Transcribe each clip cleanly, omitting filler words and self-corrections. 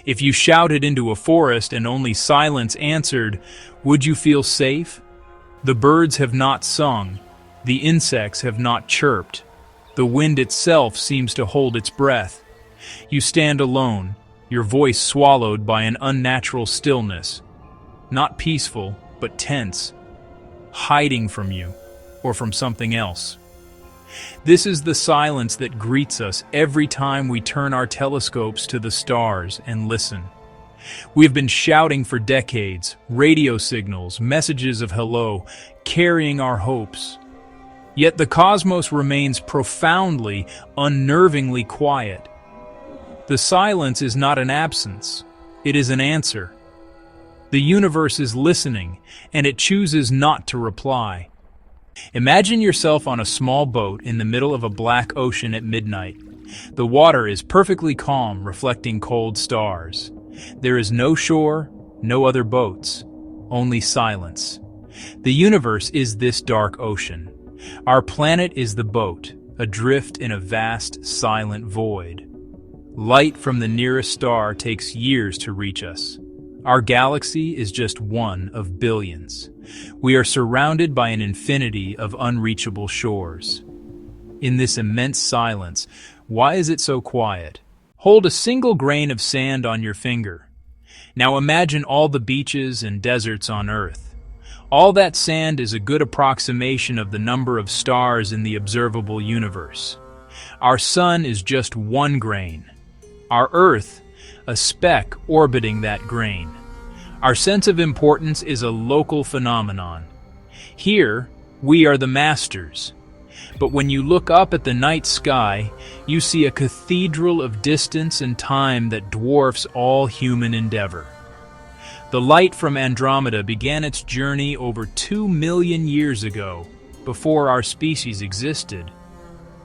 If you shouted into a forest and only silence answered, would you feel safe? The birds have not sung, the insects have not chirped, the wind itself seems to hold its breath. You stand alone, your voice swallowed by an unnatural stillness, not peaceful, but tense, hiding from you, or from something else. This is the silence that greets us every time we turn our telescopes to the stars and listen. We have been shouting for decades, radio signals, messages of hello, carrying our hopes. Yet the cosmos remains profoundly, unnervingly quiet. The silence is not an absence, it is an answer. The universe is listening, and it chooses not to reply. Imagine yourself on a small boat in the middle of a black ocean at midnight. The water is perfectly calm, reflecting cold stars. There is no shore, no other boats, only silence. The universe is this dark ocean. Our planet is the boat, adrift in a vast, silent void. Light from the nearest star takes years to reach us. Our galaxy is just one of billions. We are surrounded by an infinity of unreachable shores. In this immense silence, why is it so quiet? Hold a single grain of sand on your finger. Now imagine all the beaches and deserts on Earth. All that sand is a good approximation of the number of stars in the observable universe. Our sun is just one grain. Our Earth, a speck orbiting that grain. Our sense of importance is a local phenomenon. Here, we are the masters. But when you look up at the night sky, you see a cathedral of distance and time that dwarfs all human endeavor. The light from Andromeda began its journey over 2 million years ago, before our species existed.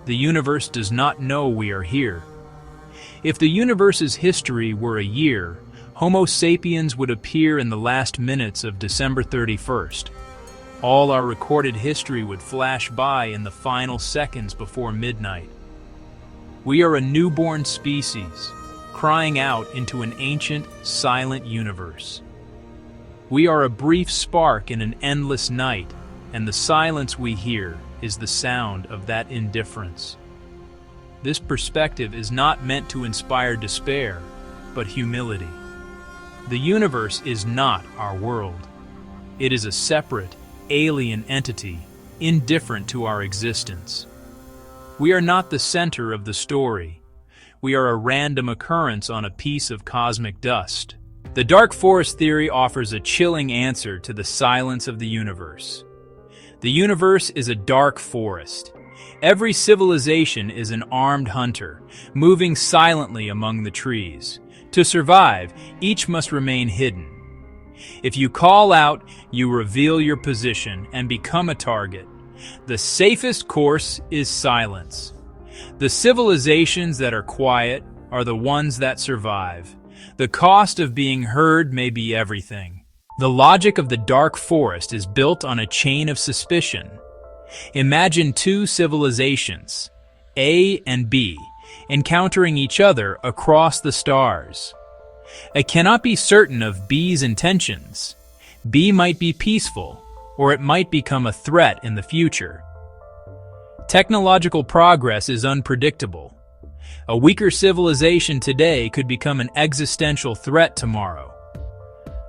The universe does not know we are here. If the universe's history were a year, Homo sapiens would appear in the last minutes of December 31st. All our recorded history would flash by in the final seconds before midnight. We are a newborn species, crying out into an ancient, silent universe. We are a brief spark in an endless night, and the silence we hear is the sound of that indifference. This perspective is not meant to inspire despair, but humility. The universe is not our world. It is a separate, alien entity, indifferent to our existence. We are not the center of the story. We are a random occurrence on a piece of cosmic dust. The dark forest theory offers a chilling answer to the silence of the universe. The universe is a dark forest. Every civilization is an armed hunter, moving silently among the trees. To survive, each must remain hidden. If you call out, you reveal your position and become a target. The safest course is silence. The civilizations that are quiet are the ones that survive. The cost of being heard may be everything. The logic of the dark forest is built on a chain of suspicion. Imagine two civilizations, A and B, encountering each other across the stars. I cannot be certain of B's intentions. B might be peaceful, or it might become a threat in the future. Technological progress is unpredictable. A weaker civilization today could become an existential threat tomorrow.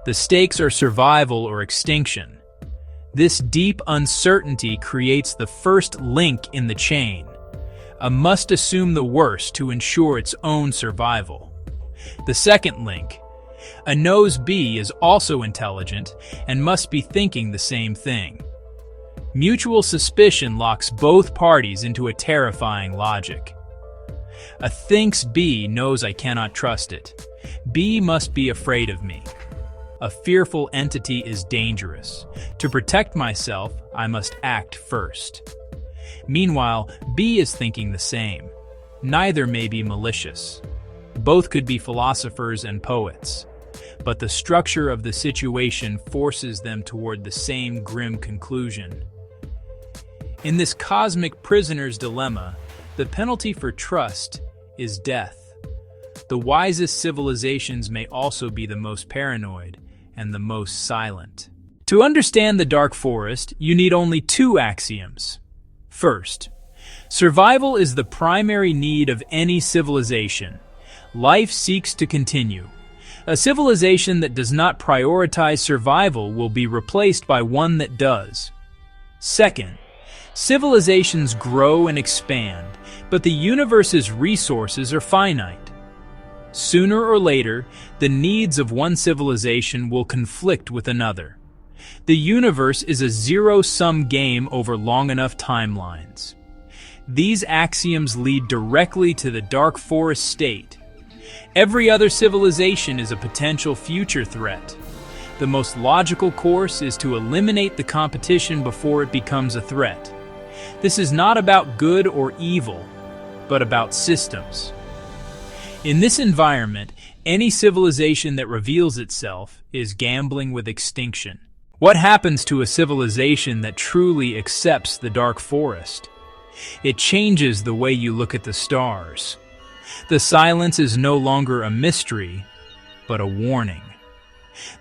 The stakes are survival or extinction. This deep uncertainty creates the first link in the chain. A must assume the worst to ensure its own survival. The second link. A knows B is also intelligent and must be thinking the same thing. Mutual suspicion locks both parties into a terrifying logic. A thinks B knows I cannot trust it. B must be afraid of me. A fearful entity is dangerous. To protect myself, I must act first. Meanwhile, B is thinking the same. Neither may be malicious. Both could be philosophers and poets. But the structure of the situation forces them toward the same grim conclusion. In this cosmic prisoner's dilemma, the penalty for trust is death. the wisest civilizations may also be the most paranoid and the most silent. To understand the dark forest, you need only two axioms. First, survival is the primary need of any civilization. Life seeks to continue. A civilization that does not prioritize survival will be replaced by one that does. Second, civilizations grow and expand, but the universe's resources are finite. Sooner or later, the needs of one civilization will conflict with another. The universe is a zero-sum game over long enough timelines. These axioms lead directly to the dark forest state. Every other civilization is a potential future threat. The most logical course is to eliminate the competition before it becomes a threat. This is not about good or evil, but about systems. In this environment, any civilization that reveals itself is gambling with extinction. What happens to a civilization that truly accepts the dark forest? It changes the way you look at the stars. The silence is no longer a mystery, but a warning.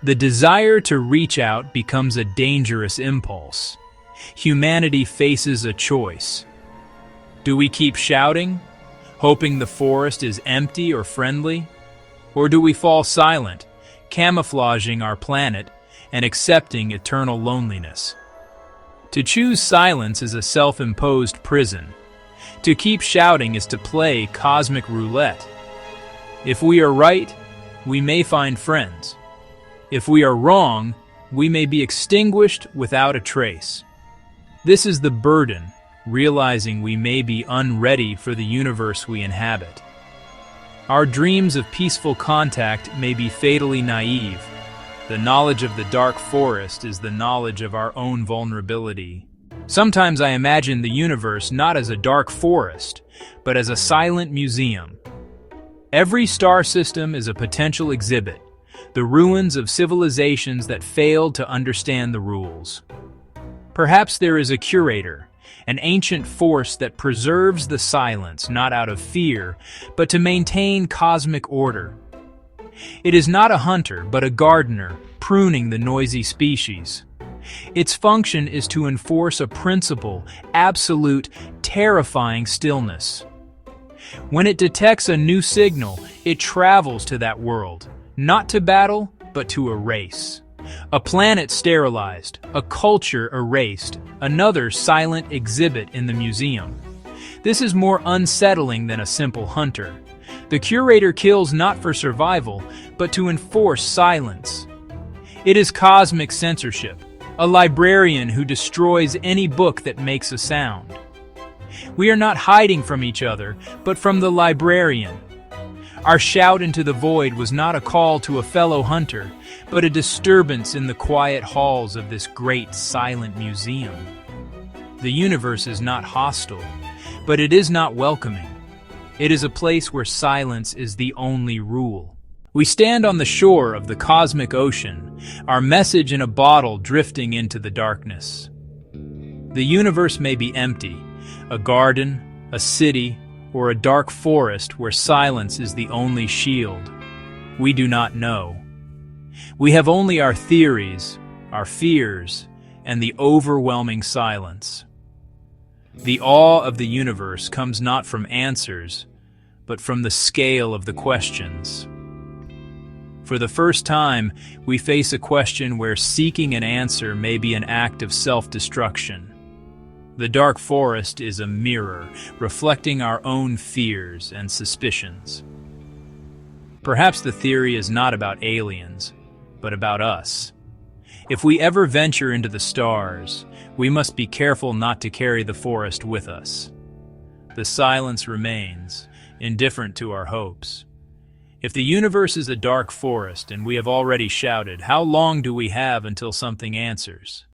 The desire to reach out becomes a dangerous impulse. Humanity faces a choice. Do we keep shouting, hoping the forest is empty or friendly? Or do we fall silent, camouflaging our planet and accepting eternal loneliness? To choose silence is a self-imposed prison. To keep shouting is to play cosmic roulette. If we are right, we may find friends. If we are wrong, we may be extinguished without a trace. This is the burden, realizing we may be unready for the universe we inhabit. Our dreams of peaceful contact may be fatally naive. The knowledge of the dark forest is the knowledge of our own vulnerability. Sometimes I imagine the universe not as a dark forest, but as a silent museum. Every star system is a potential exhibit, the ruins of civilizations that failed to understand the rules. Perhaps there is a curator, an ancient force that preserves the silence not out of fear, but to maintain cosmic order. It is not a hunter, but a gardener, pruning the noisy species. Its function is to enforce a principle, absolute, terrifying stillness. When it detects a new signal, it travels to that world, not to battle, but to erase. A planet sterilized, a culture erased, another silent exhibit in the museum. This is more unsettling than a simple hunter. The curator kills not for survival, but to enforce silence. It is cosmic censorship, a librarian who destroys any book that makes a sound. We are not hiding from each other, but from the librarian. Our shout into the void was not a call to a fellow hunter, but a disturbance in the quiet halls of this great silent museum. The universe is not hostile, but it is not welcoming. It is a place where silence is the only rule. We stand on the shore of the cosmic ocean, our message in a bottle drifting into the darkness. The universe may be empty, a garden, a city, or a dark forest where silence is the only shield. We do not know. We have only our theories, our fears, and the overwhelming silence. The awe of the universe comes not from answers, but from the scale of the questions. For the first time, we face a question where seeking an answer may be an act of self-destruction. The dark forest is a mirror, reflecting our own fears and suspicions. Perhaps the theory is not about aliens, but about us. If we ever venture into the stars, we must be careful not to carry the forest with us. The silence remains, indifferent to our hopes. If the universe is a dark forest and we have already shouted, how long do we have until something answers?